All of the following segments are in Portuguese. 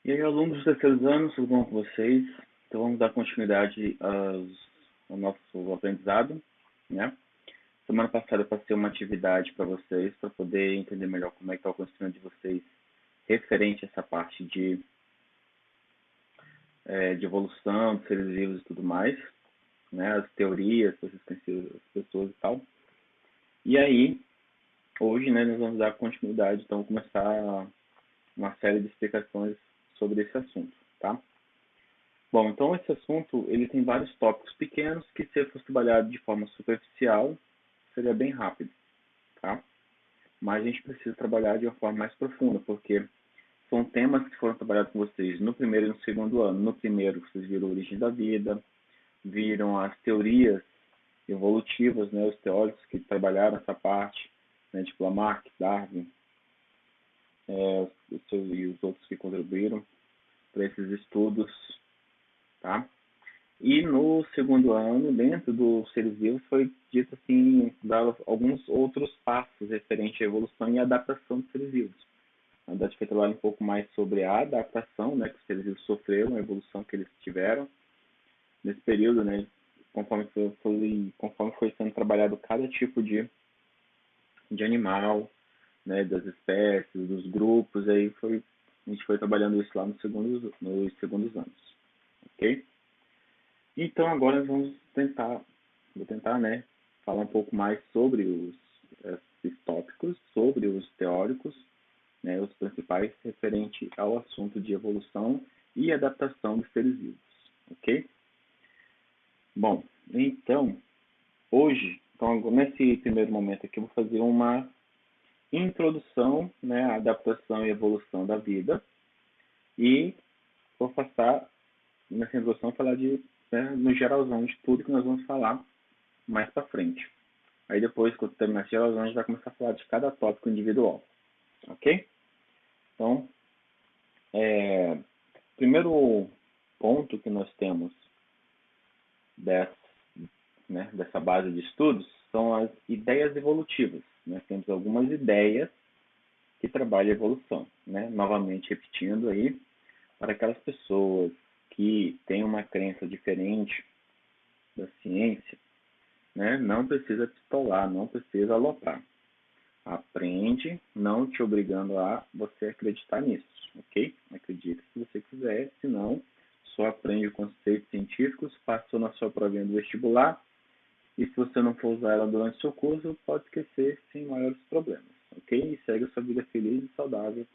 E aí, alunos dos terceiros anos, tudo bom com vocês? Então, vamos dar continuidade ao nosso aprendizado, né? Semana passada eu passei uma atividade para vocês, para poder entender melhor como é que está o conhecimento de vocês referente a essa parte de evolução, de seres vivos e tudo mais, né? As teorias que vocês conhecem as pessoas e tal. E aí, hoje, né, nós vamos dar continuidade, então vamos começar uma série de explicações sobre esse assunto, tá? Bom, então esse assunto ele tem vários tópicos pequenos que, se fosse trabalhado de forma superficial, seria bem rápido, tá? Mas a gente precisa trabalhar de uma forma mais profunda, porque são temas que foram trabalhados com vocês no primeiro e no segundo ano. No primeiro, vocês viram a origem da vida, viram as teorias evolutivas, né, os teóricos que trabalharam essa parte, né, tipo Lamarck, Darwin, e os outros que contribuíram para esses estudos, tá? E no segundo ano, dentro dos seres vivos, foi dito assim, dar alguns outros passos referentes à evolução e adaptação dos seres vivos. A gente foi trabalhar um pouco mais sobre a adaptação, né, que os seres vivos sofreram, a evolução que eles tiveram nesse período, né, conforme foi sendo trabalhado cada tipo de animal, né, das espécies, dos grupos, a gente foi trabalhando isso lá nos segundos anos, ok? Então agora vou tentar, né, falar um pouco mais sobre esses tópicos, sobre os teóricos, né, os principais referente ao assunto de evolução e adaptação dos seres vivos, ok? Bom, então hoje, então nesse primeiro momento aqui eu vou fazer uma introdução, né, à adaptação e evolução da vida e vou passar nessa introdução falar no geralzão de tudo que nós vamos falar mais para frente. Aí depois, quando terminar esse geralzão, a gente vai começar a falar de cada tópico individual, ok? Então, primeiro ponto que nós temos dessa, né, dessa base de estudos são as ideias evolutivas. Nós temos algumas ideias que trabalham a evolução, né? Novamente repetindo aí, para aquelas pessoas que têm uma crença diferente da ciência, né? Não precisa pistolar, não precisa aloprar. Aprende, não te obrigando a você acreditar nisso, ok? Acredita se você quiser, senão só aprende conceitos científicos, passou na sua provinha do vestibular e se você não for usar ela durante o seu curso, pode esquecer sem maiores problemas, ok? E segue a sua vida feliz e saudável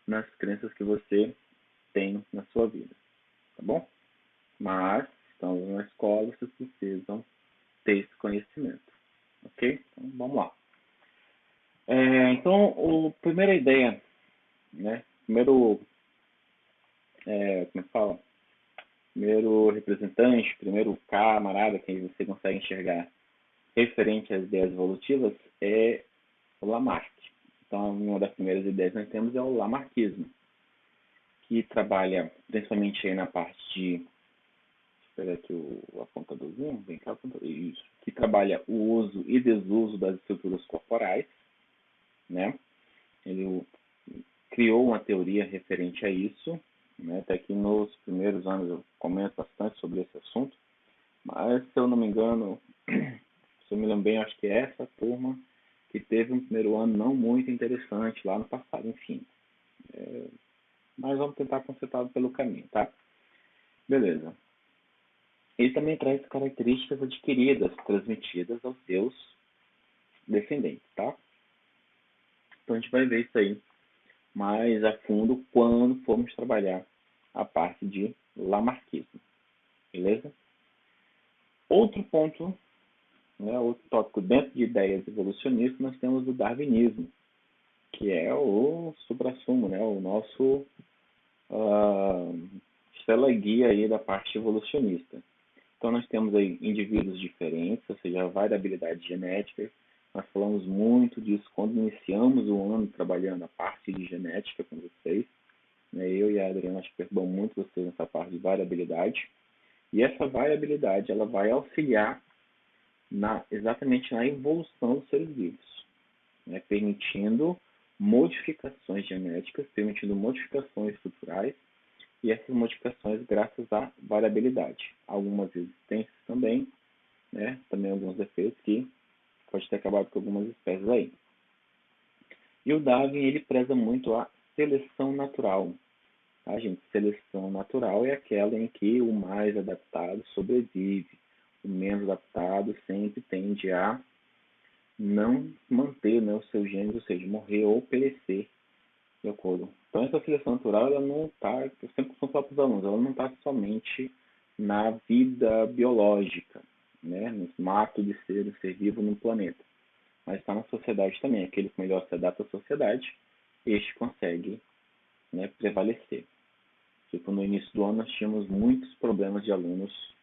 nas crenças que você tem na sua vida, tá bom? Mas, estando na escola, vocês precisam ter esse conhecimento, ok? Então, vamos lá. Então, a primeira ideia, né? Como é que fala? Primeiro representante, primeiro camarada que você consegue enxergar referente às ideias evolutivas é o Lamarck. Então, uma das primeiras ideias que nós temos é o Lamarckismo, que trabalha principalmente aí na parte de. Espera aqui o apontadorzinho, vem cá, isso. Que trabalha o uso e desuso das estruturas corporais, né? Ele criou uma teoria referente a isso, né? Até que nos primeiros anos eu comento bastante sobre esse assunto, mas se eu não me engano, se eu me lembro bem, acho que é essa turma que teve um primeiro ano não muito interessante lá no passado, enfim. Mas vamos tentar consertá-lo pelo caminho, tá? Beleza. Ele também traz características adquiridas, transmitidas aos seus descendentes, tá? Então a gente vai ver isso aí mais a fundo quando formos trabalhar a parte de lamarquismo, beleza? Outro ponto, né, outro tópico dentro de ideias evolucionistas, nós temos o darwinismo, que é o suprassumo, né, o nosso estrela guia aí da parte evolucionista. Então nós temos aí indivíduos diferentes, ou seja, a variabilidade genética. Nós falamos muito disso quando iniciamos o ano trabalhando a parte de genética com vocês. Eu e a Adriana acho que percebam muito vocês nessa parte de variabilidade. E essa variabilidade ela vai auxiliar exatamente na evolução dos seres vivos, né, permitindo modificações genéticas, permitindo modificações estruturais e essas modificações graças à variabilidade. Algumas resistências também, né? Também alguns defeitos que pode ter acabado com algumas espécies aí. E o Darwin, ele preza muito a seleção natural. Tá, gente? Seleção natural é aquela em que o mais adaptado sobrevive. O menos adaptado sempre tende a não manter, né, os seus genes, ou seja, morrer ou perecer de acordo. Então, essa seleção natural, ela não está, eu sempre costumo falar para os alunos, ela não está somente na vida biológica, né, no ato de ser um ser vivo no planeta, mas está na sociedade também. Aquele que melhor se adapta à sociedade, este consegue, né, prevalecer. Tipo, no início do ano nós tínhamos muitos problemas de alunos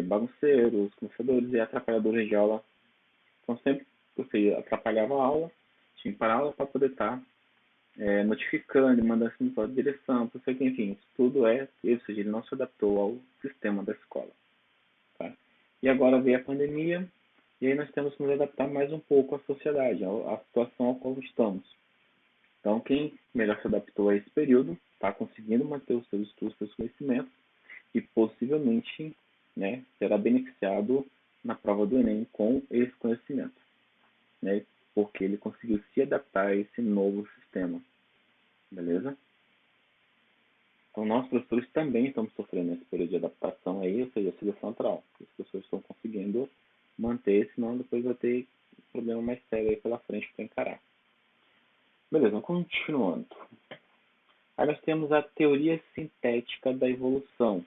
bagunceiros, conversadores e atrapalhadores de aula. Então, sempre que você atrapalhava a aula, tinha que parar a aula para poder estar notificando, mandando assim para a direção, para sei que, enfim, isso tudo ou seja, ele não se adaptou ao sistema da escola. Tá? E agora veio a pandemia, e aí nós temos que nos adaptar mais um pouco à sociedade, à situação ao qual estamos. Então, quem melhor se adaptou a esse período está conseguindo manter os seus estudos, seus conhecimentos, e possivelmente, né, será beneficiado na prova do Enem com esse conhecimento, né, porque ele conseguiu se adaptar a esse novo sistema. Beleza? Então, nós, professores, também estamos sofrendo esse período de adaptação aí, ou seja, a seleção natural. Os professores estão conseguindo manter, senão depois vai ter um problema mais sério aí pela frente para encarar. Beleza, continuando. Aí nós temos a teoria sintética da evolução,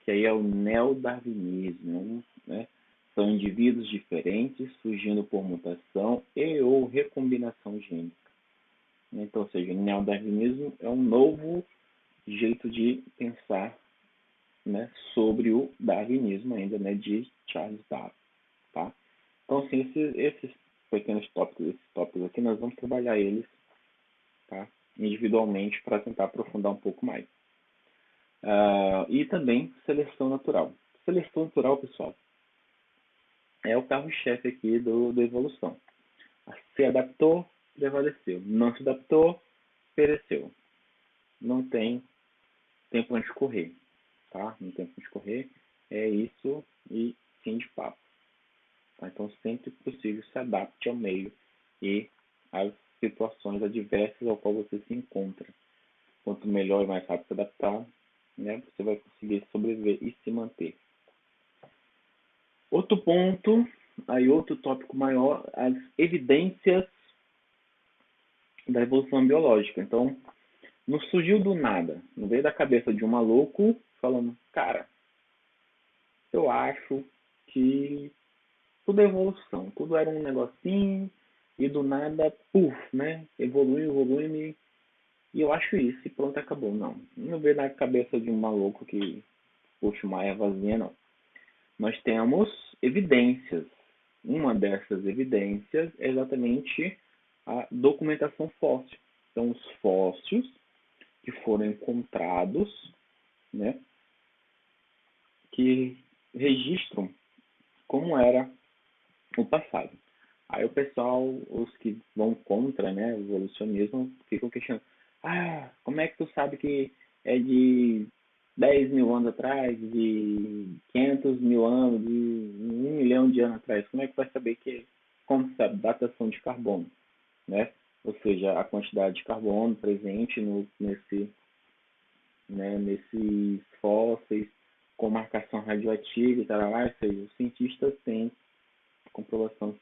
que aí é o neodarwinismo, né? São indivíduos diferentes surgindo por mutação e ou recombinação gênica. Então, ou seja, o neodarwinismo é um novo jeito de pensar, né, sobre o darwinismo ainda, né, de Charles Darwin, tá? Então, assim, esses pequenos tópicos aqui, nós vamos trabalhar eles, tá, individualmente para tentar aprofundar um pouco mais. E também seleção natural. Seleção natural, pessoal, é o carro-chefe aqui da evolução. Se adaptou, prevaleceu. Não se adaptou, pereceu. Não tem tempo onde correr, tá? Não tem tempo onde correr. É isso e fim de papo. Tá? Então, sempre que possível, se adapte ao meio e às situações adversas ao qual você se encontra. Quanto melhor e mais rápido se adaptar, né, você vai conseguir sobreviver e se manter. Outro ponto, aí outro tópico maior, as evidências da evolução biológica. Então, não surgiu do nada, não veio da cabeça de um maluco falando, cara, eu acho que tudo é evolução, tudo era um negocinho e do nada, puf, né? Evolui, e eu acho isso, e pronto, acabou. Não veio na cabeça de um maluco que puxa uma ervazinha, não. Nós temos evidências. Uma dessas evidências é exatamente a documentação fóssil. Então, os fósseis que foram encontrados, né, que registram como era o passado. Aí o pessoal, os que vão contra, né, o evolucionismo, ficam questionando, como é que tu sabe que é de 10 mil anos atrás, de 500 mil anos, de 1 milhão de anos atrás? Como é que vai saber que, como sabe, datação de carbono, né? Ou seja, a quantidade de carbono presente nesses fósseis, com marcação radioativa e tal, ou seja, os cientistas têm comprovação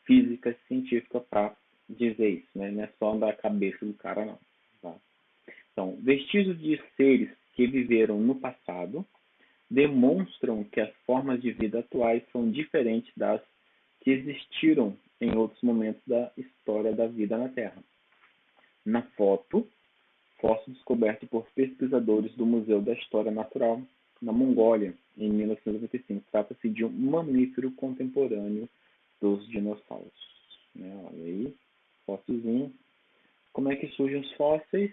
física científica para dizer isso, né? Não é só da cabeça do cara, não. Tá? Então, vestígios de seres que viveram no passado demonstram que as formas de vida atuais são diferentes das que existiram em outros momentos da história da vida na Terra. Na foto, fóssil descoberto por pesquisadores do Museu da História Natural na Mongólia, em 1995. Trata-se de um mamífero contemporâneo dos dinossauros. Olha aí, fóssilzinho. Como é que surgem os fósseis?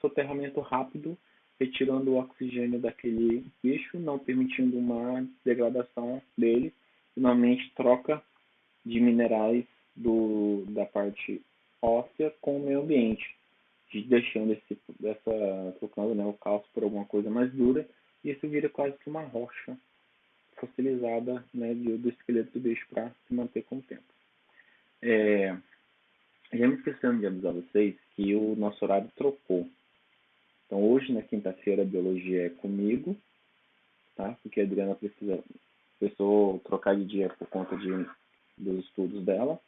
Soterramento rápido, retirando o oxigênio daquele bicho, não permitindo uma degradação dele. Finalmente, troca de minerais da parte óssea com o meio ambiente, deixando trocando, né, o cálcio por alguma coisa mais dura, e isso vira quase que uma rocha fossilizada, né, do esqueleto do bicho para se manter com o tempo. Já me esquecendo de avisar vocês que o nosso horário trocou. Então hoje, na quinta-feira, a biologia é comigo, tá? Porque a Adriana precisou trocar de dia por conta dos estudos dela.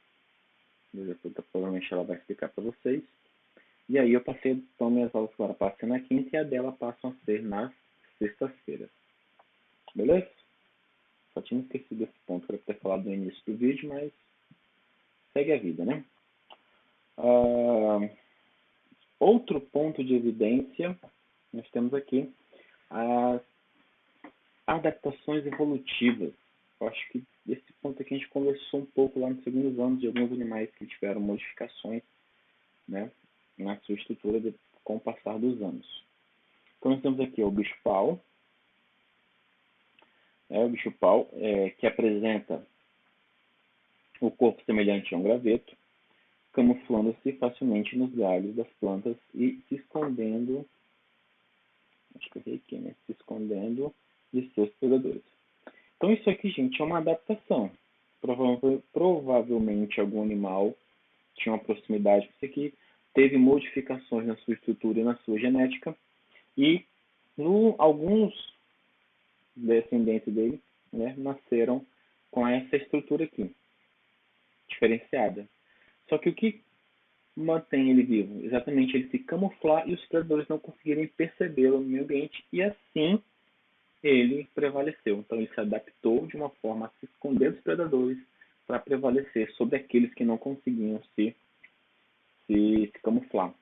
Provavelmente ela vai explicar para vocês. E aí eu passei, então minhas aulas agora passam na quinta e a dela passam a ser nas sextas-feiras. Beleza? Só tinha esquecido desse ponto para ter falado no início do vídeo, mas segue a vida, né? Outro ponto de evidência, nós temos aqui as adaptações evolutivas. Eu acho que esse ponto aqui a gente conversou um pouco lá nos segundos anos de alguns animais que tiveram modificações, né, na sua estrutura com o passar dos anos. Então nós temos aqui o bicho-pau, que apresenta o corpo semelhante a um graveto, camuflando-se facilmente nos galhos das plantas e se escondendo, se escondendo de seus predadores. Então isso aqui, gente, é uma adaptação. Provavelmente algum animal tinha uma proximidade com isso aqui, teve modificações na sua estrutura e na sua genética, e alguns descendentes dele, né, nasceram com essa estrutura aqui, diferenciada. Só que o que mantém ele vivo? Exatamente ele se camuflar e os predadores não conseguirem percebê-lo no meio ambiente, e assim ele prevaleceu. Então ele se adaptou de uma forma a se esconder dos predadores para prevalecer sobre aqueles que não conseguiam se camuflar.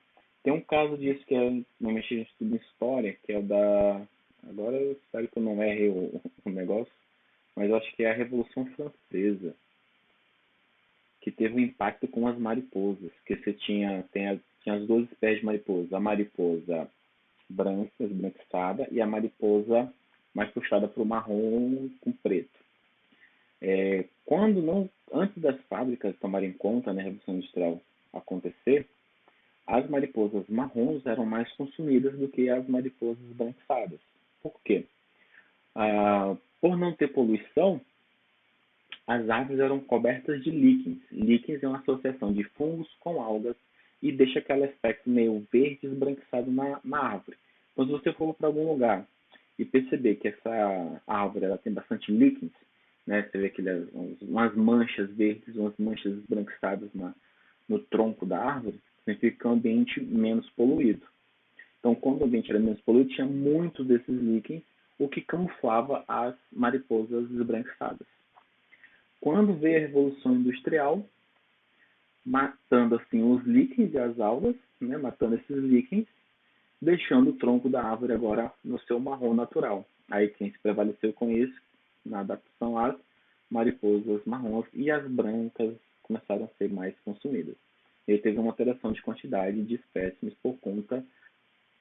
Tem um caso disso que normalmente a gente estuda em história, que é o da... Agora eu espero que eu não erre o negócio, mas eu acho que é a Revolução Francesa, que teve um impacto com as mariposas, que você tinha as duas espécies de mariposa, a mariposa branca, esbranquiçada, e a mariposa mais puxada para o marrom com preto. Antes das fábricas tomarem conta, né, a Revolução Industrial acontecer, as mariposas marrons eram mais consumidas do que as mariposas branquiçadas. Por quê? Por não ter poluição, as árvores eram cobertas de líquens. Líquens é uma associação de fungos com algas e deixa aquele aspecto meio verde esbranquiçado na árvore. Então, se você for para algum lugar e perceber que essa árvore ela tem bastante líquens, né, você vê umas manchas verdes, umas manchas esbranquiçadas no tronco da árvore, significa que é um ambiente menos poluído. Então, quando o ambiente era menos poluído, tinha muitos desses líquens, o que camuflava as mariposas esbranquiçadas. Quando veio a Revolução Industrial, matando assim os líquens e as algas, né, matando esses líquens, deixando o tronco da árvore agora no seu marrom natural. Aí quem se prevaleceu com isso, na adaptação às mariposas marrons, e as brancas começaram a ser mais consumidas. E teve uma alteração de quantidade de espécimes por conta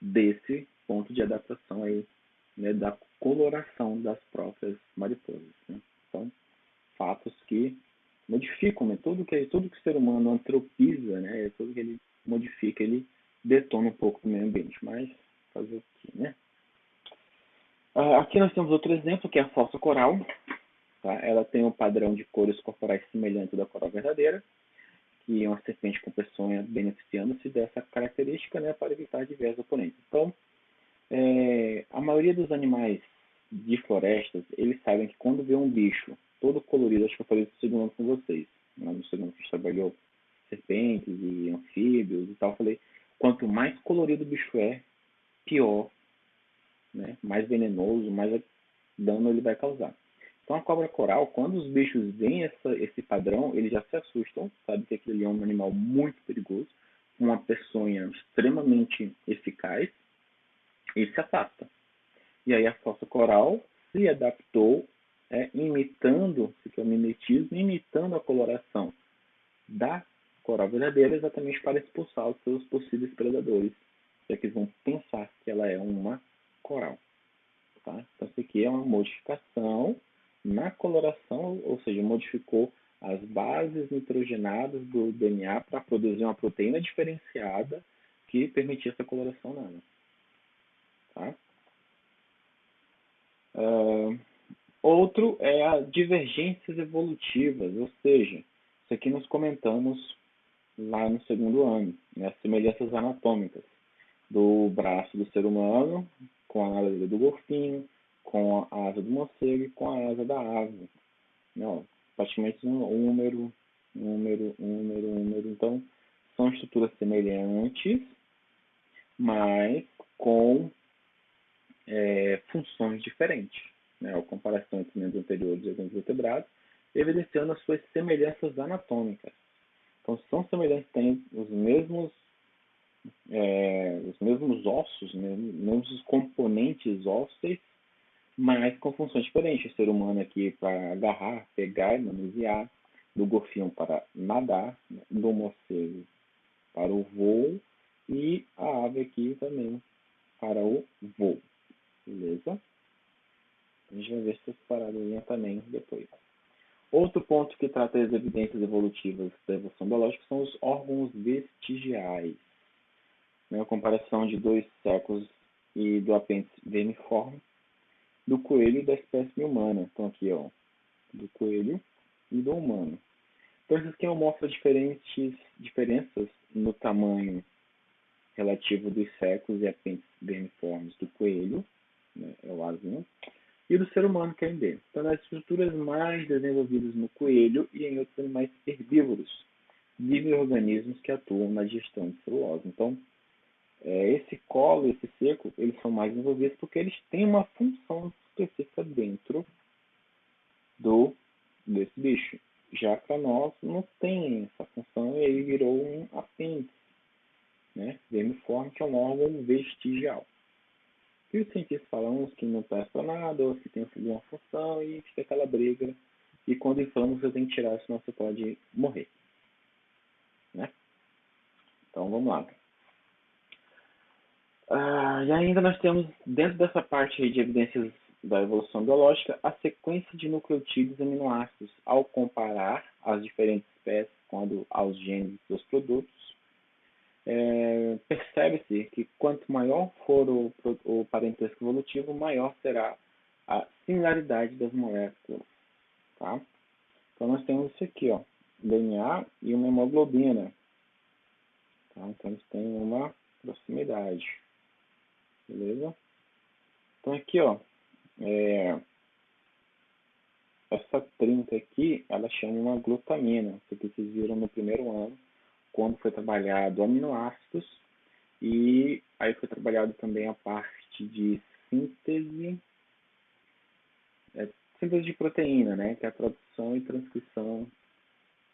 desse ponto de adaptação aí, né, da coloração das próprias mariposas, né? Então, fatos que modificam, né? Tudo que o ser humano antropiza, né? Tudo que ele modifica, ele detona um pouco o meio ambiente. Mas fazer o quê, né? Aqui nós temos outro exemplo, que é a fossa coral. Tá? Ela tem um padrão de cores corporais semelhante ao da coral verdadeira, que é uma serpente com peçonha beneficiando-se dessa característica, né, para evitar diversos oponentes. Então, a maioria dos animais de florestas, eles sabem que quando vê um bicho todo colorido, acho que eu falei isso no segundo ano com vocês, né, no segundo que a gente trabalhou serpentes e anfíbios e tal, eu falei, quanto mais colorido o bicho é, pior, né, mais venenoso, mais dano ele vai causar. Então a cobra coral, quando os bichos veem esse padrão, eles já se assustam, sabe que aquele é um animal muito perigoso, uma peçonha extremamente eficaz, e se afasta. E aí a fossa coral se adaptou, imitando, se for mimetismo, imitando a coloração da coral verdadeira, exatamente para expulsar os seus possíveis predadores, já que eles vão pensar que ela é uma coral. Tá? Então isso aqui é uma modificação na coloração, ou seja, modificou as bases nitrogenadas do DNA para produzir uma proteína diferenciada que permitia essa coloração nela. Tá? Outro é a divergências evolutivas, ou seja, isso aqui nós comentamos lá no segundo ano, né, as semelhanças anatômicas do braço do ser humano com a asa do golfinho, com a asa do morcego e com a asa da ave. Não, praticamente número. Então, são estruturas semelhantes, mas com funções diferentes. Né? A comparação entre membros anteriores e alguns vertebrados, evidenciando as suas semelhanças anatômicas. Então, são semelhantes, têm os mesmos ossos, né? Os mesmos componentes ósseos, mas com funções diferentes. O ser humano aqui para agarrar, pegar e manusear, do golfinho para nadar, do morcego para o voo e a ave aqui também para o voo. Beleza? A gente vai ver essas paradinhas também depois. Outro ponto que trata as evidências evolutivas da evolução biológica são os órgãos vestigiais. A comparação de 2 séculos e do apêndice vermiforme do coelho e da espécie humana. Então aqui, ó, do coelho e do humano. Então isso aqui mostra diferenças no tamanho relativo dos séculos e apêndices vermiformes do coelho, né, é o Azinho, e do ser humano, que é o D. Então, nas estruturas mais desenvolvidas no coelho e em outros animais herbívoros, vivem organismos que atuam na digestão de celulose. Então, esse colo e esse seco, eles são mais desenvolvidos porque eles têm uma função específica dentro desse bicho. Já para nós, não tem essa função e aí virou um apêndice, né? Vermiforme, que é um órgão vestigial. E os cientistas falam uns que não presta para nada, outros que tem alguma função e fica aquela briga. E quando inflama, você tem que tirar, senão você pode morrer. Né? Então, vamos lá. E ainda nós temos, dentro dessa parte aí de evidências da evolução biológica, a sequência de nucleotídeos e aminoácidos. Ao comparar as diferentes espécies aos genes dos seus produtos, percebe-se que quanto maior for o parentesco evolutivo, maior será a similaridade das moléculas. Tá? Então, nós temos isso aqui, ó, DNA e uma hemoglobina. Tá? Então, eles têm uma proximidade. Beleza? Então, aqui, ó, essa trinca aqui, ela chama uma glutamina, que vocês viram no primeiro ano, quando foi trabalhado aminoácidos, e aí foi trabalhado também a parte de síntese de proteína, né, que é a tradução e transcrição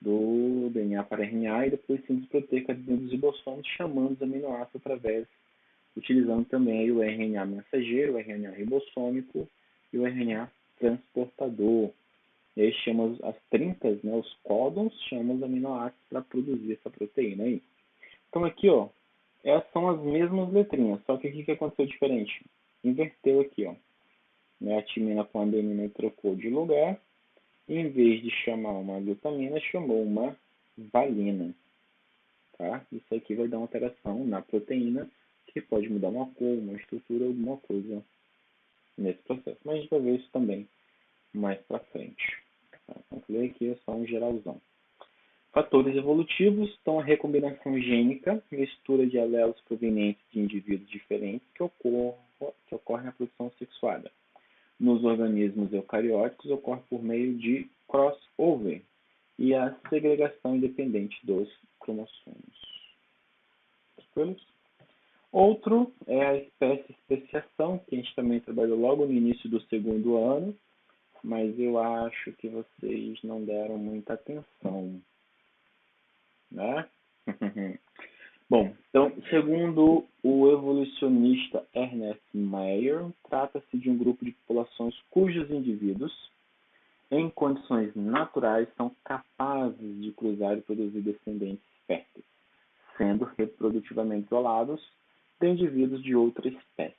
do DNA para RNA, e depois síntese proteica dentro dos ribossomos, chamando os aminoácidos utilizando também o RNA mensageiro, o RNA ribossômico e o RNA transportador. E aí chama as trincas, né, os códons, chamam os aminoácidos para produzir essa proteína aí. Então aqui, ó, essas são as mesmas letrinhas, só que o que aconteceu diferente? Inverteu aqui, ó. A timina com a adenina trocou de lugar, e em vez de chamar uma glutamina, chamou uma valina. Tá? Isso aqui vai dar uma alteração na proteína, que pode mudar uma cor, uma estrutura, alguma coisa nesse processo. Mas a gente vai ver isso também mais para frente. Tá? Então, aqui é só um geralzão. Fatores evolutivos estão a recombinação gênica, mistura de alelos provenientes de indivíduos diferentes que ocorre na produção sexuada. Nos organismos eucarióticos ocorre por meio de crossover e a segregação independente dos cromossomos. Tranquilos? Outro é a espécie-especiação, que a gente também trabalhou logo no início do segundo ano, mas eu acho que vocês não deram muita atenção. Né? Bom, então, segundo o evolucionista Ernest Mayr, trata-se de um grupo de populações cujos indivíduos, em condições naturais, são capazes de cruzar e produzir descendentes férteis, sendo reprodutivamente isolados de indivíduos de outra espécie.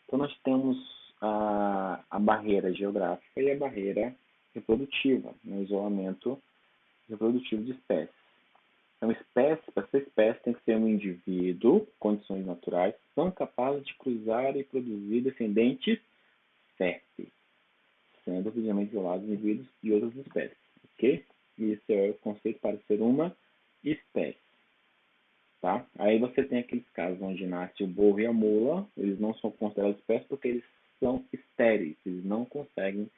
Então, nós temos a barreira geográfica e a barreira reprodutiva, no isolamento reprodutivo de espécies. Então, para ser espécie, tem que ser um indivíduo, condições naturais, são capazes de cruzar e produzir descendentes férteis, sendo obviamente isolados indivíduos de outras espécies. Ok? E esse é o conceito para ser uma espécie. Tá? Aí você tem aqueles casos onde nasce o burro e a mula, eles não são considerados espécies porque eles são estéreis, eles não conseguem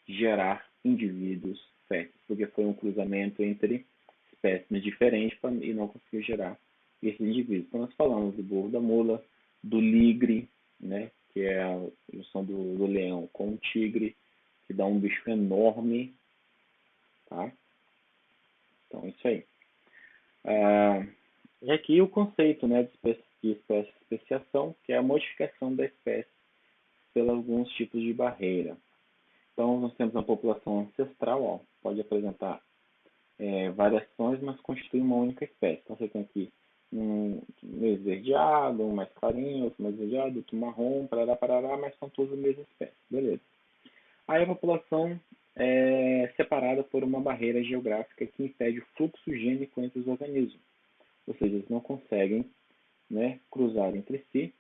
gerar indivíduos férteis, porque foi um cruzamento entre espécies diferentes e não conseguiu gerar esses indivíduos. Então nós falamos do burro da mula, do ligre, né, que é a junção do leão com o tigre, que dá um bicho enorme, tá? Então é isso aí. E aqui o conceito, né, de espécie especiação, que é a modificação da espécie pelos alguns tipos de barreira. Então, nós temos uma população ancestral, ó, pode apresentar variações, mas constitui uma única espécie. Então, você tem aqui um meio esverdeado, um mais clarinho, outro mais esverdeado, outro marrom, parará, mas são todos a mesma espécie. Beleza. Aí a população é separada por uma barreira geográfica que impede o fluxo gênico entre os organismos. Ou seja, eles não conseguem, né, cruzar entre si.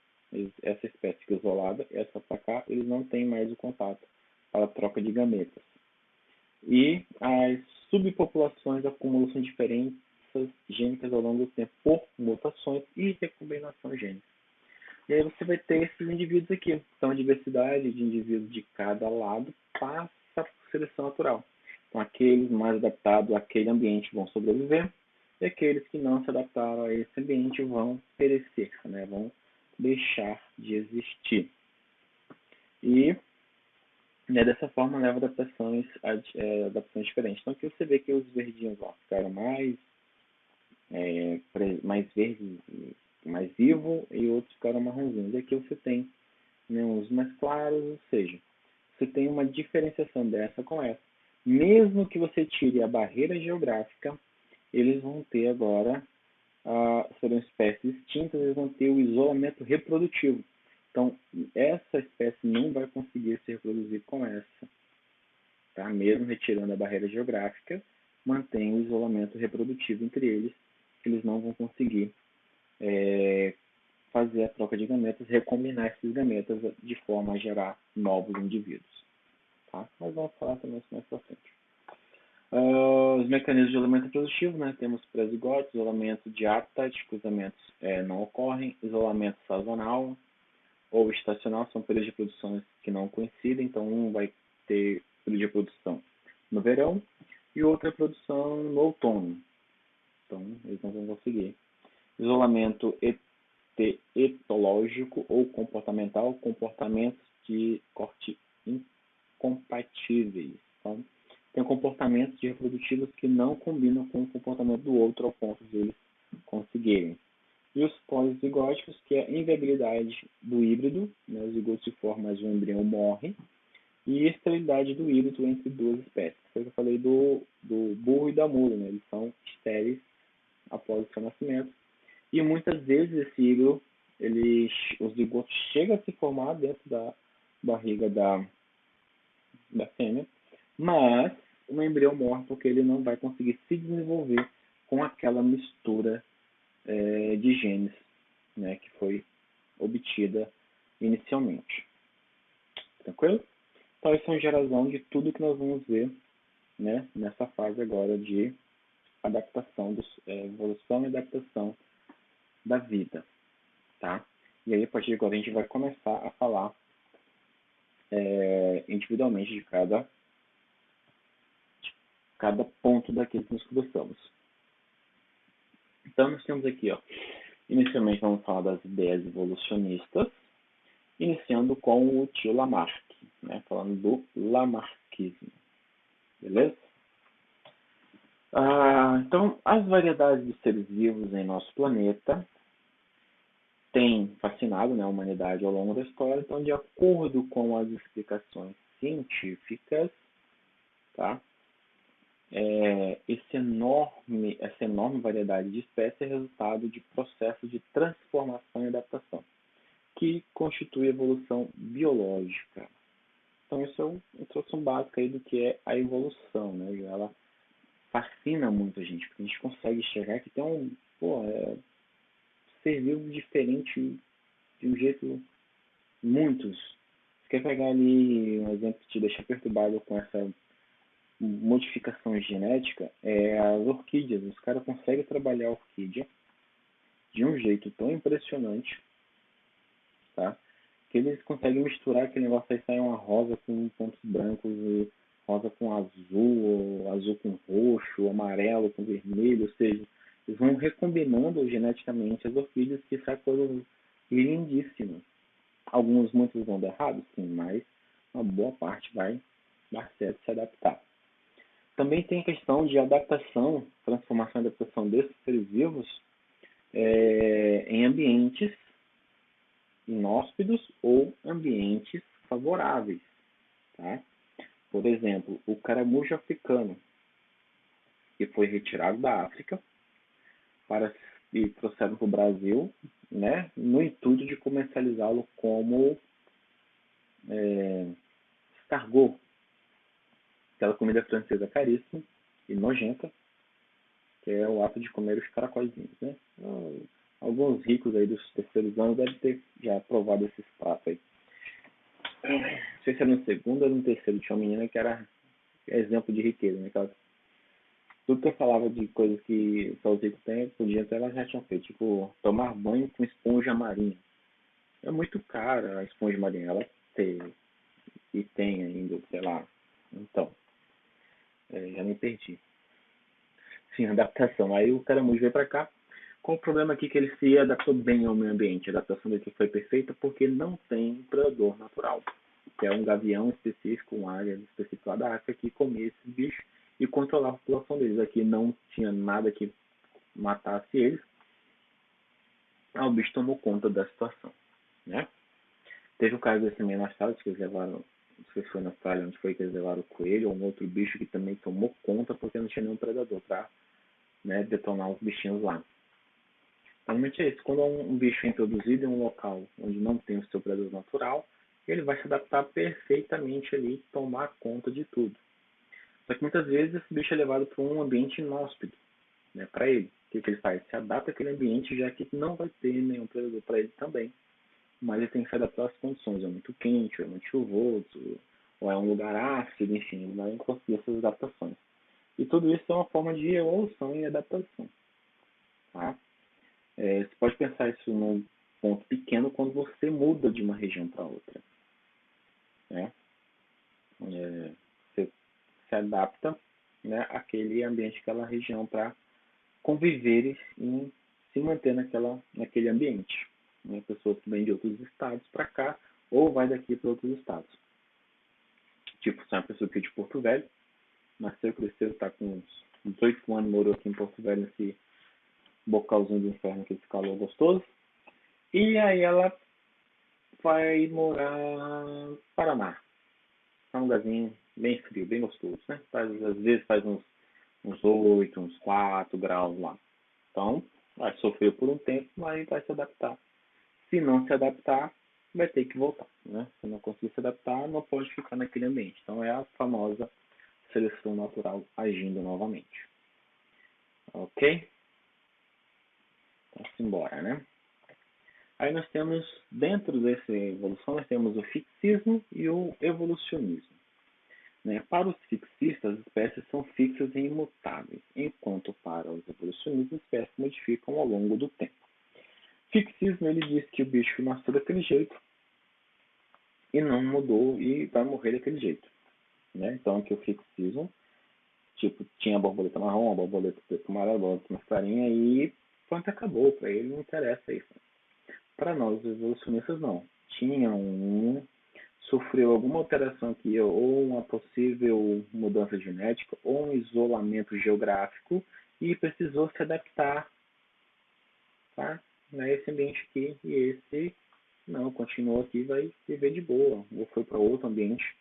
Essa espécie fica isolada, essa para cá, eles não têm mais o contato para a troca de gametas. E as subpopulações acumulam diferenças gênicas ao longo do tempo por mutações e recombinação gênica. E aí você vai ter esses indivíduos aqui. Então a diversidade de indivíduos de cada lado passa por seleção natural. Então aqueles mais adaptados àquele ambiente vão sobreviver e aqueles que não se adaptaram a esse ambiente vão perecer, né? Vão deixar de existir. E dessa forma leva adaptações diferentes. Então aqui você vê que os verdinhos ó, ficaram mais verdes, mais vivo, e outros ficaram marronzinhos. E aqui você tem, né, uns mais claros, ou seja, você tem uma diferenciação dessa com essa. Mesmo que você tire a barreira geográfica, eles vão ter agora, serão espécies extintas, eles vão ter o isolamento reprodutivo. Então, essa espécie não vai conseguir se reproduzir com essa. Tá? Mesmo retirando a barreira geográfica, mantém o isolamento reprodutivo entre eles, eles não vão conseguir fazer a troca de gametas, recombinar esses gametas de forma a gerar novos indivíduos. Tá? Mas vamos falar também isso mais para frente. Os mecanismos de isolamento reprodutivo, né? Temos pré-zigote, isolamento de hábitat, cruzamentos não ocorrem, isolamento sazonal ou estacional, são períodos de produção que não coincidem, então um vai ter período de produção no verão e outra produção no outono. Então, eles não vão conseguir. Isolamento etológico ou comportamental, comportamentos de corte incompatíveis. Então, tem comportamentos de reprodutivos que não combinam com o comportamento do outro ao ponto de eles conseguirem. E os polizigóticos, que é a inviabilidade do híbrido, né, o zigoto se forma, mas o embrião morre, e a esterilidade do híbrido entre duas espécies. Foi o que eu falei do burro e da mula, né? Eles são estéreis após o seu nascimento. E muitas vezes esse híbrido, o zigoto chega a se formar dentro da barriga da fêmea, mas o embrião morre porque ele não vai conseguir se desenvolver com aquela mistura de genes, né, que foi obtida inicialmente. Tranquilo? Então, isso é uma geração de tudo que nós vamos ver, né, nessa fase agora de adaptação, evolução e adaptação da vida. Tá? E aí, a partir de agora, a gente vai começar a falar individualmente de cada ponto daqueles que nós conversamos. Então, nós temos aqui, ó, inicialmente vamos falar das ideias evolucionistas, iniciando com o tio Lamarck, né, falando do lamarckismo. Beleza? Então, as variedades de seres vivos em nosso planeta têm fascinado, né, a humanidade ao longo da história. Então, de acordo com as explicações científicas, tá, essa enorme variedade de espécies é resultado de processos de transformação e adaptação, que constitui a evolução biológica. Então, isso é uma introdução básica aí do que é a evolução, né? Ela fascina muito a gente, porque a gente consegue enxergar que tem ser vivo diferente de um jeito muitos. Você quer pegar ali um exemplo que te deixa perturbado com essa modificação genética? É as orquídeas. Os caras conseguem trabalhar a orquídea de um jeito tão impressionante, tá? Que eles conseguem misturar aquele negócio aí, sai uma rosa com pontos brancos e rosa com azul, ou azul com roxo, amarelo com vermelho, ou seja, eles vão recombinando geneticamente as orquídeas que saem coisas lindíssimas. Muitos vão dar errado, sim, mas uma boa parte vai dar certo se adaptar. Também tem a questão de adaptação, transformação e adaptação desses seres vivos em ambientes inóspitos ou ambientes favoráveis. Tá? Por exemplo, o caramujo africano, que foi retirado da África e trouxeram para o Brasil, né, no intuito de comercializá-lo como escargot, aquela comida francesa caríssima e nojenta, que é o ato de comer os caracóizinhos, né? Alguns ricos aí dos terceiros anos devem ter já provado esses pratos aí. Não sei se era no segundo ou no terceiro, tinha uma menina que era exemplo de riqueza, né? Tudo que eu falava de coisas que só os ricos têm, podia até ela já tinha feito, tipo, tomar banho com esponja marinha. É muito cara a esponja marinha, ela tem, e tem ainda, sei lá. Então, já me perdi. Sim, adaptação. Aí o caramujo veio pra cá. Qual o problema aqui? Que ele se adaptou bem ao meio ambiente. A adaptação dele foi perfeita porque não tem predador natural. Que é um gavião específico, uma área específica lá da África que comia esses bichos e controlava a população deles. Aqui não tinha nada que matasse eles. O bicho tomou conta da situação, né? Teve um caso desse meio na Austrália, que eles levaram, não sei se foi na Austrália, onde foi que eles levaram o coelho, ou um outro bicho que também tomou conta porque não tinha nenhum predador para, né, detonar os bichinhos lá. Normalmente é isso, quando um bicho é introduzido em um local onde não tem o seu predador natural, ele vai se adaptar perfeitamente ali e tomar conta de tudo. Só que muitas vezes esse bicho é levado para um ambiente inóspito, né, para ele. O que ele faz? Se adapta àquele ambiente, já que não vai ter nenhum predador para ele também. Mas ele tem que se adaptar às condições. É muito quente, ou é muito chuvoso, ou é um lugar ácido, enfim, ele vai conseguir essas adaptações. E tudo isso é uma forma de evolução e adaptação. Tá? Você pode pensar isso num ponto pequeno quando você muda de uma região para outra. Né? Você se adapta, né, àquele ambiente, àquela região para conviver e se manter naquele ambiente. Né? Pessoas que vêm de outros estados para cá ou vai daqui para outros estados. Tipo, se é uma pessoa que é de Porto Velho, nasceu, cresceu, está com uns 18 anos, morou aqui em Porto Velho, nesse bocalzinho do inferno, aquele calor gostoso. E aí ela vai morar no Paraná. É um lugarzinho bem frio, bem gostoso, né? Às vezes faz uns 8, uns 4 graus lá. Então, vai sofrer por um tempo, mas vai se adaptar. Se não se adaptar, vai ter que voltar, né? Se não conseguir se adaptar, não pode ficar naquele ambiente. Então, é a famosa seleção natural agindo novamente. Ok? Então, simbora, né? Aí nós temos, dentro dessa evolução, nós temos o fixismo e o evolucionismo. Né? Para os fixistas, as espécies são fixas e imutáveis, enquanto para os evolucionistas, as espécies se modificam ao longo do tempo. Fixismo, ele diz que o bicho nasceu daquele jeito e não mudou e vai morrer daquele jeito. Né? Então, que o fixismo, tipo, tinha a borboleta marrom, a borboleta preto amarela, a borboleta mais clarinha e pronto, acabou. Para ele não interessa isso. Para nós, os evolucionistas, não. Sofreu alguma alteração aqui, ou uma possível mudança genética, ou um isolamento geográfico, e precisou se adaptar, tá? Esse ambiente aqui, e esse não, continuou aqui, vai viver de boa, ou foi para outro ambiente.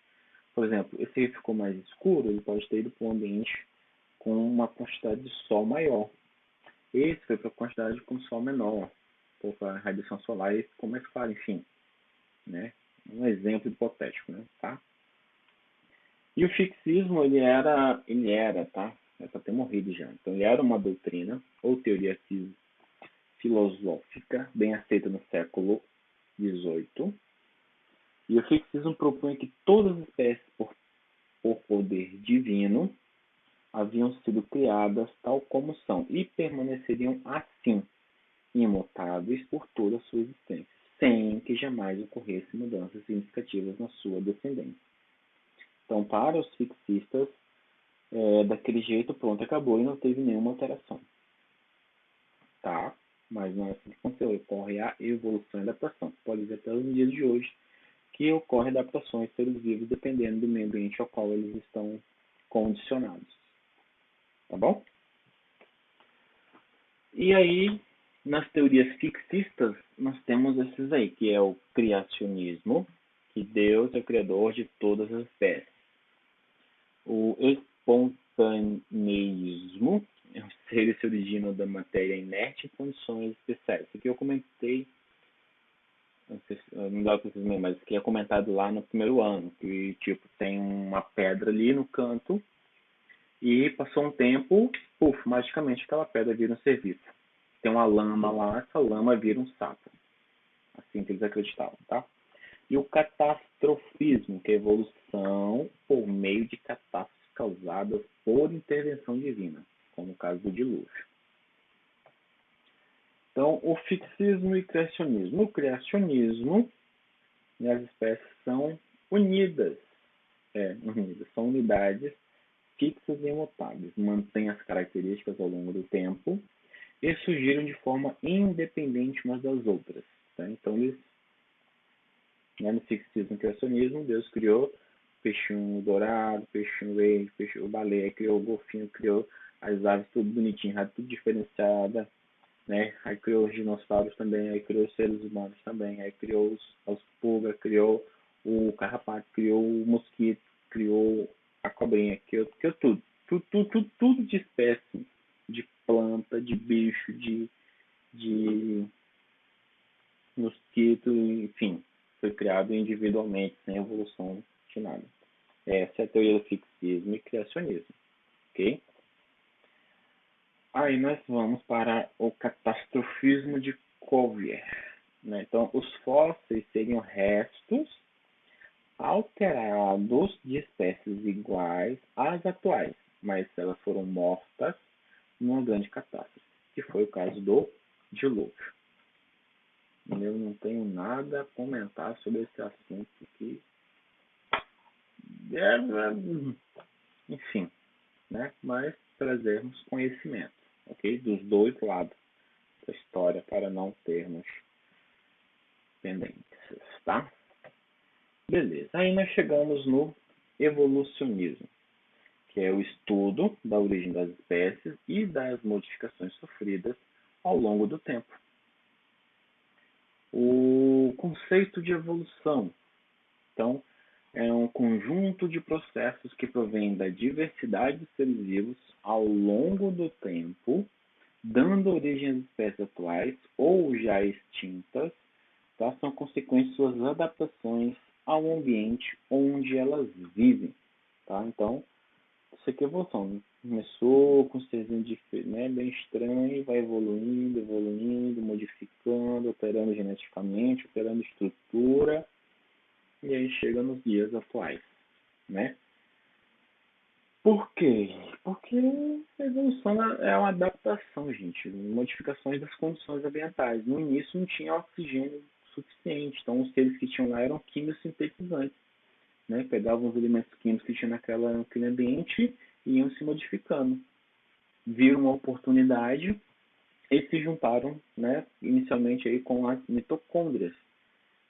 Por exemplo, esse rio ficou mais escuro, ele pode ter ido para um ambiente com uma quantidade de sol maior. Esse foi para a quantidade com sol menor, para a radiação solar e ficou mais claro, enfim. Né? Um exemplo hipotético, né? Tá? E o fixismo, ele era, tá? era para ter morrido já. Então ele era uma doutrina ou teoria filosófica bem aceita no século XVIII. E o fixismo propõe que todas as espécies, por poder divino, haviam sido criadas tal como são e permaneceriam assim, imutáveis por toda a sua existência, sem que jamais ocorressem mudanças significativas na sua descendência. Então, para os fixistas, daquele jeito, pronto, acabou e não teve nenhuma alteração. Tá? Mas não é assim que funciona. Ocorre a evolução e adaptação. Pode ver até os dias de hoje que ocorre adaptações de seres vivos dependendo do meio ambiente ao qual eles estão condicionados. Tá bom? E aí, nas teorias fixistas, nós temos esses aí, que é o criacionismo, que Deus é o criador de todas as espécies. O espontaneísmo, os seres se originam da matéria inerte em condições especiais. Isso aqui eu comentei, não dá para vocês verem, mas que é comentado lá no primeiro ano, que tipo, tem uma pedra ali no canto e passou um tempo, magicamente aquela pedra vira um ser vivo. Tem uma lama lá, essa lama vira um sapo. Assim que eles acreditavam, tá? E o catastrofismo, que é a evolução por meio de catástrofes causadas por intervenção divina, como o caso do dilúvio. Então, o fixismo e o criacionismo. No criacionismo, as espécies são unidas, são unidades fixas e imutáveis, mantêm as características ao longo do tempo e surgiram de forma independente umas das outras. Tá? Então, eles, no fixismo e criacionismo, Deus criou peixinho dourado, peixinho verde, peixinho baleia, criou o golfinho, criou as aves tudo bonitinho, tudo diferenciada, né? Aí criou os dinossauros também, aí criou os seres humanos também, aí criou as pulgas, criou o carrapato, criou o mosquito, criou a cobrinha, criou tudo. Tudo de espécie, de planta, de bicho, de mosquito, enfim, foi criado individualmente, sem evolução de nada. Essa é a teoria do fixismo e criacionismo, ok? Aí nós vamos para o catastrofismo de Cuvier. Né? Então, os fósseis seriam restos alterados de espécies iguais às atuais, mas elas foram mortas numa grande catástrofe, que foi o caso do dilúvio. Eu não tenho nada a comentar sobre esse assunto aqui. Enfim, né? Mas trazermos conhecimento, ok? Dos dois lados da história para não termos pendências, tá? Beleza. Aí nós chegamos no evolucionismo, que é o estudo da origem das espécies e das modificações sofridas ao longo do tempo. O conceito de evolução, então, é um conjunto de processos que provém da diversidade dos seres vivos ao longo do tempo, dando origem às espécies atuais ou já extintas, tá? São consequências de suas adaptações ao ambiente onde elas vivem. Tá? Então, isso aqui é evolução. Começou com um serzinho bem estranho, vai evoluindo, modificando, alterando geneticamente, alterando estrutura, e aí chega nos dias atuais, né? Por quê? Porque a evolução é uma adaptação, gente, modificações das condições ambientais. No início não tinha oxigênio suficiente, então os seres que tinham lá eram químicos sintetizantes, né? Pegavam os elementos químicos que tinha naquele ambiente e iam se modificando. Viram uma oportunidade e se juntaram, né, inicialmente aí com as mitocôndrias,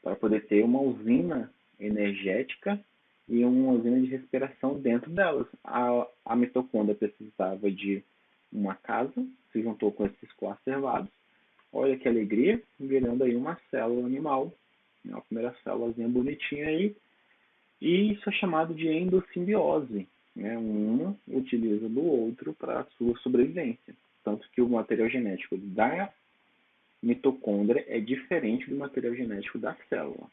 para poder ter uma usina energética e uma usina de respiração dentro delas. A mitocôndria precisava de uma casa, se juntou com esses coacervados. Olha que alegria, virando aí uma célula animal, a primeira célulazinha bonitinha aí, e isso é chamado de endossimbiose. Né? Um utiliza do outro para a sua sobrevivência. Tanto que o material genético da mitocôndria é diferente do material genético da célula.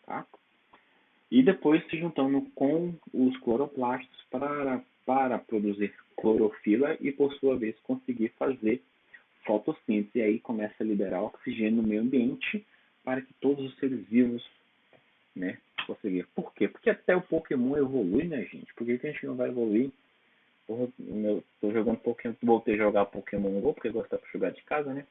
Tá? E depois se juntando com os cloroplastos para produzir clorofila e, por sua vez, conseguir fazer fotossíntese. E aí começa a liberar oxigênio no meio ambiente para que todos os seres vivos, né, conseguir. Por quê? Porque até o Pokémon evolui, né, gente? Por que a gente não vai evoluir? Porra, eu tô jogando Pokémon, voltei a jogar Pokémon Go, porque eu gosto de jogar de casa, né?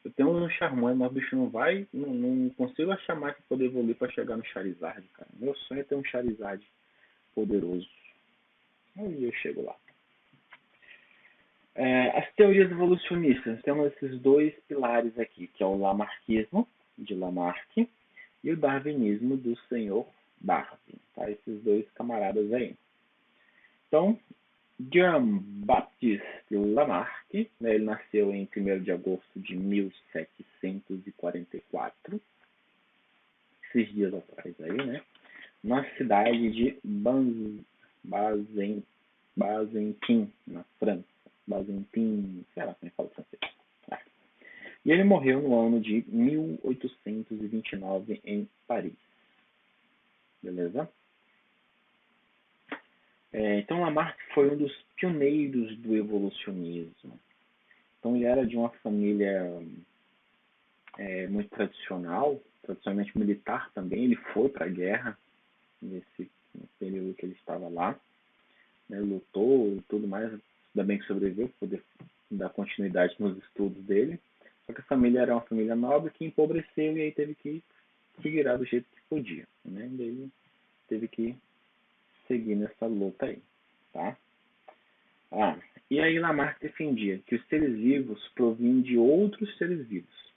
Eu tenho um Charmander, mas o bicho não vai, não consigo achar mais para poder evoluir para chegar no Charizard, cara. Meu sonho é ter um Charizard poderoso. Aí eu chego lá. As teorias evolucionistas, temos esses dois pilares aqui, que é o Lamarckismo, de Lamarck, e o Darwinismo do senhor Darwin, tá? Esses dois camaradas aí. Então, Jean-Baptiste Lamarck, né, ele nasceu em 1º de agosto de 1744, esses dias atrás aí, né, na cidade de Bazentin, na França. Bazentin, sei lá como é que fala francês. Ah. E ele morreu no ano de 1829 em Paris. Beleza? Então Lamarck foi um dos pioneiros do evolucionismo. Então ele era de uma família muito tradicional, tradicionalmente militar também. Ele foi para a guerra nesse período que ele estava lá, né, lutou e tudo mais, ainda bem que sobreviveu, para poder dar continuidade nos estudos dele. Só que a família era uma família nobre que empobreceu e aí teve que se virar do jeito que podia, né? E ele teve que seguir nessa luta aí, tá? E aí Lamarck defendia que os seres vivos provinham de outros seres vivos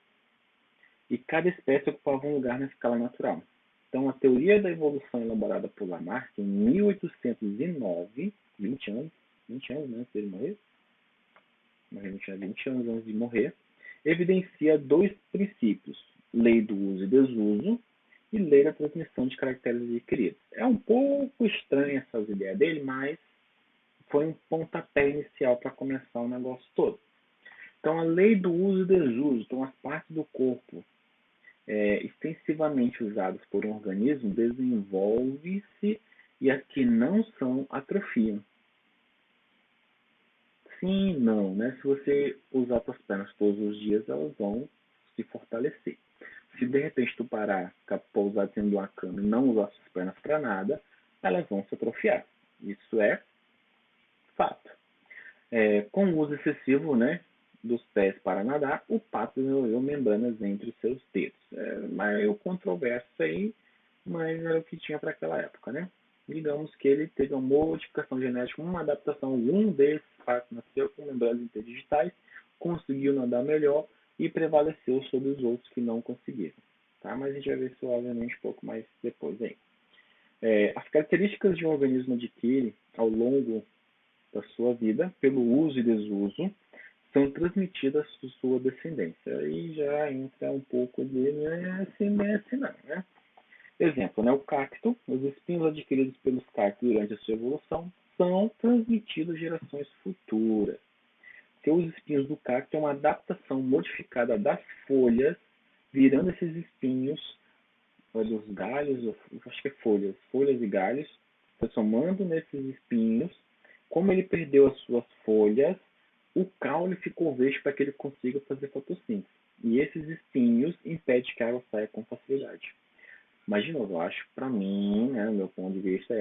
e cada espécie ocupava um lugar na escala natural. Então, a teoria da evolução elaborada por Lamarck em 1809, 20 anos né, antes dele morrer, tinha 20 anos antes de morrer, evidencia dois princípios: lei do uso e desuso e lei da transmissão de caracteres adquiridos. É um pouco estranha essas ideias dele, mas foi um pontapé inicial para começar o negócio todo. Então, a lei do uso e desuso, então as partes do corpo extensivamente usadas por um organismo desenvolve-se e as que não são atrofiam. Sim e não, né? Se você usar suas pernas todos os dias, elas vão se fortalecer. Se de repente tu parar, ficar pousado dentro de uma cama e não usar suas pernas para nada, elas vão se atrofiar. Isso é fato. Com o uso excessivo, né, dos pés para nadar, o pato desenvolveu membranas entre os seus dedos. Meio controverso aí, mas era o que tinha para aquela época, né? Digamos que ele teve uma modificação genética, uma adaptação. Um desses patos nasceu com membranas interdigitais, conseguiu nadar melhor e prevaleceu sobre os outros que não conseguiram. Tá? Mas a gente vai ver isso, obviamente, um pouco mais depois aí. As características de um organismo adquire ao longo da sua vida, pelo uso e desuso, são transmitidas à sua descendência. Aí já entra um pouco de assim, não, né? Exemplo, né? O cacto, os espinhos adquiridos pelos cactos durante a sua evolução são transmitidos às gerações futuras. Porque os espinhos do cacto é uma adaptação modificada das folhas, virando esses espinhos dos galhos, acho que é folhas e galhos, transformando nesses espinhos. Como ele perdeu as suas folhas, o caule ficou verde para que ele consiga fazer fotossíntese. E esses espinhos impedem que a água saia com facilidade. Mas, de novo, eu acho, para mim, né, o meu ponto de vista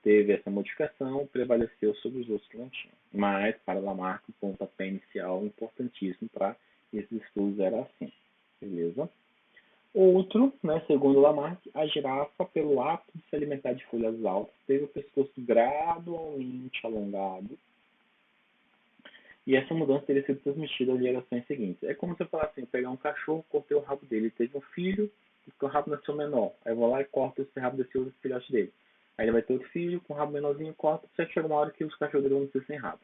teve essa modificação, prevaleceu sobre os outros que não tinham. Mas, para Lamarck, o pontapé inicial importantíssimo para esses estudos era assim. Beleza? Outro, né, segundo Lamarck, a girafa, pelo hábito de se alimentar de folhas altas, teve o pescoço gradualmente alongado. E essa mudança teria sido transmitida às gerações seguintes. É como se eu falasse assim, pegar um cachorro, cortei o rabo dele, ele teve um filho, e o rabo nasceu menor. Aí eu vou lá e corto esse rabo desse outro filhote dele. Aí ele vai ter outro filho, com o rabo menorzinho, corta, até que chega uma hora que os cachorros dele vão ser sem rabo.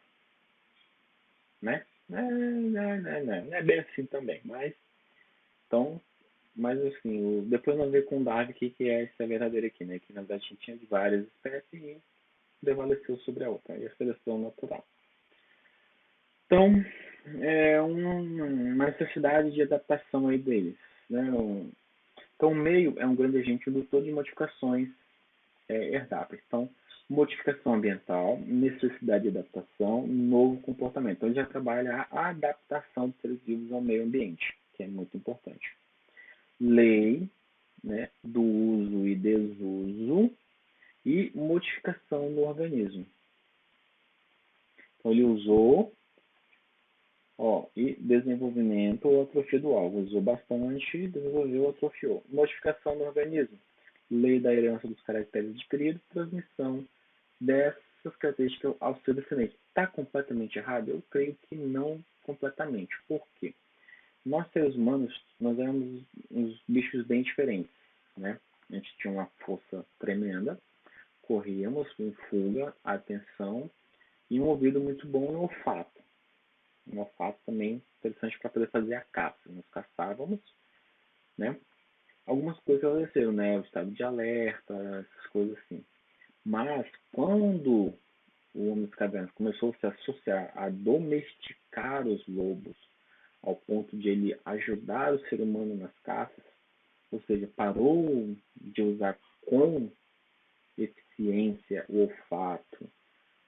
Né? Não é bem assim também, mas... Então, mas assim, depois nós vemos com o Darwin que é essa verdadeira aqui, né? Que na verdade a gente tinha de várias espécies e prevaleceu sobre a outra. E a seleção natural. Então, é uma necessidade de adaptação aí deles. Né? Então, o meio é um grande agente indutor de modificações herdáveis. Então, Modificação ambiental, necessidade de adaptação, novo comportamento. Então, ele já trabalha a adaptação dos seres vivos ao meio ambiente, que é muito importante. Lei, né, do uso e desuso e modificação do organismo. Então, ele usou, e desenvolvimento ou atrofia do alvo. Usou bastante, desenvolveu ou atrofiou. Modificação do organismo. Lei da herança dos caracteres adquiridos, transmissão dessas características ao seu descendente. Está completamente errado? Eu creio que não completamente. Por quê? Nós, seres humanos, nós éramos uns bichos bem diferentes, né? A gente tinha uma força tremenda, corríamos com fuga, atenção e um ouvido muito bom no olfato. Um olfato também interessante para poder fazer a caça. Nós caçávamos, né? Algumas coisas aconteceram, né? O estado de alerta, essas coisas assim. Mas quando o Homem das Cavernas começou a se associar a domesticar os lobos, ao ponto de ele ajudar o ser humano nas caças, ou seja, parou de usar com eficiência o olfato,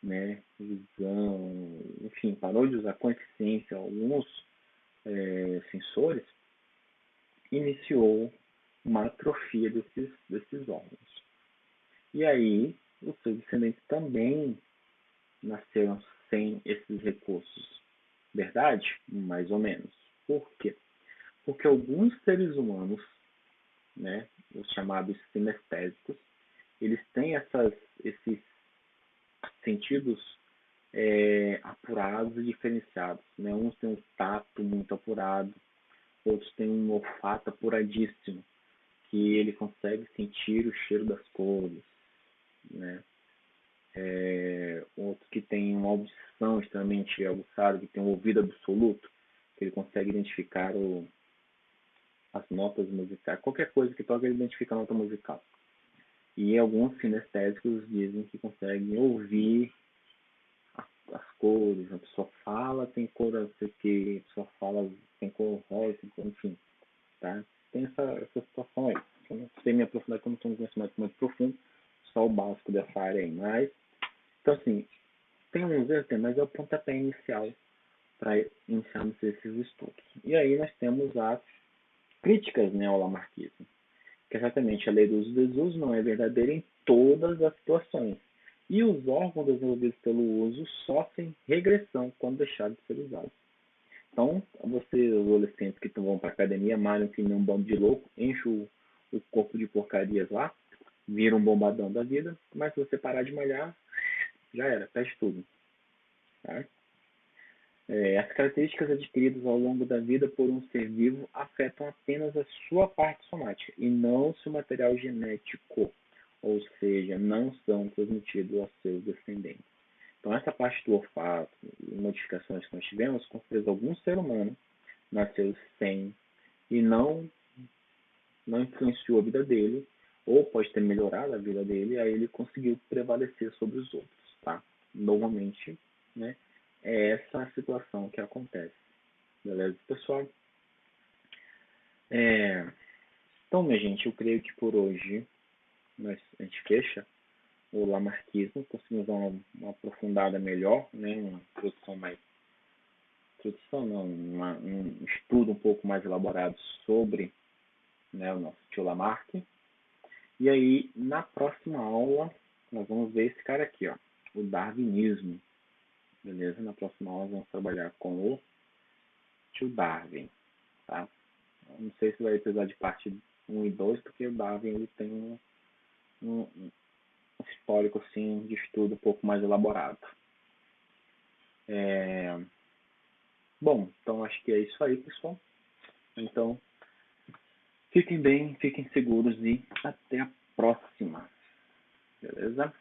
né, visão, enfim, parou de usar com eficiência alguns sensores, iniciou uma atrofia desses órgãos. E aí, os seus descendentes também nasceram sem esses recursos. Verdade? Mais ou menos. Por quê? Porque alguns seres humanos, né, os chamados sinestésicos, eles têm esses sentidos apurados e diferenciados. Né? Uns têm um tato muito apurado, outros têm um olfato apuradíssimo, que ele consegue sentir o cheiro das cores, né? Outro que tem uma audição extremamente aguçada, que tem um ouvido absoluto, que ele consegue identificar as notas musicais. Qualquer coisa que toque, ele identifica a nota musical. E alguns sinestésicos dizem que conseguem ouvir as cores. A pessoa fala, tem cor, não sei o que, a pessoa fala, tem cor rosa, tem cor, enfim. Tá? Tem essa situação aí. Eu não sei me aprofundar, porque eu não tenho um conhecimento muito profundo, só o básico dessa área aí. Mas, então, assim, tem uns erros, mas é o pontapé inicial para iniciarmos esses estudos. E aí nós temos as críticas, né, ao lamarckismo, que exatamente a lei do uso e desuso não é verdadeira em todas as situações. E os órgãos desenvolvidos pelo uso sofrem regressão quando deixados de ser usados. Então, vocês, os adolescentes que vão para a academia, malham que nem um bando de louco, enchem o corpo de porcarias lá, viram um bombadão da vida, mas se você parar de malhar, já era, perde tudo. Tá? As características adquiridas ao longo da vida por um ser vivo afetam apenas a sua parte somática e não seu material genético, ou seja, não são transmitidos aos seus descendentes. Então, essa parte do olfato e modificações que nós tivemos, com certeza algum ser humano nasceu sem e não influenciou a vida dele, ou pode ter melhorado a vida dele, aí ele conseguiu prevalecer sobre os outros, tá? Normalmente, né? É essa a situação que acontece. Beleza, pessoal? Então, minha gente, eu creio que por hoje a gente fecha o lamarckismo, conseguimos dar uma aprofundada melhor, né? Uma introdução mais... Introdução não, um estudo um pouco mais elaborado sobre, né, o nosso tio Lamarck. E aí, na próxima aula, nós vamos ver esse cara aqui, ó, o darwinismo. Beleza? Na próxima aula vamos trabalhar com o tio Darwin, tá? Não sei se vai precisar de parte 1 e 2, porque o Darwin ele tem um histórico assim, de estudo um pouco mais elaborado. Bom, então acho que é isso aí, pessoal. Então, fiquem bem, fiquem seguros e até a próxima. Beleza?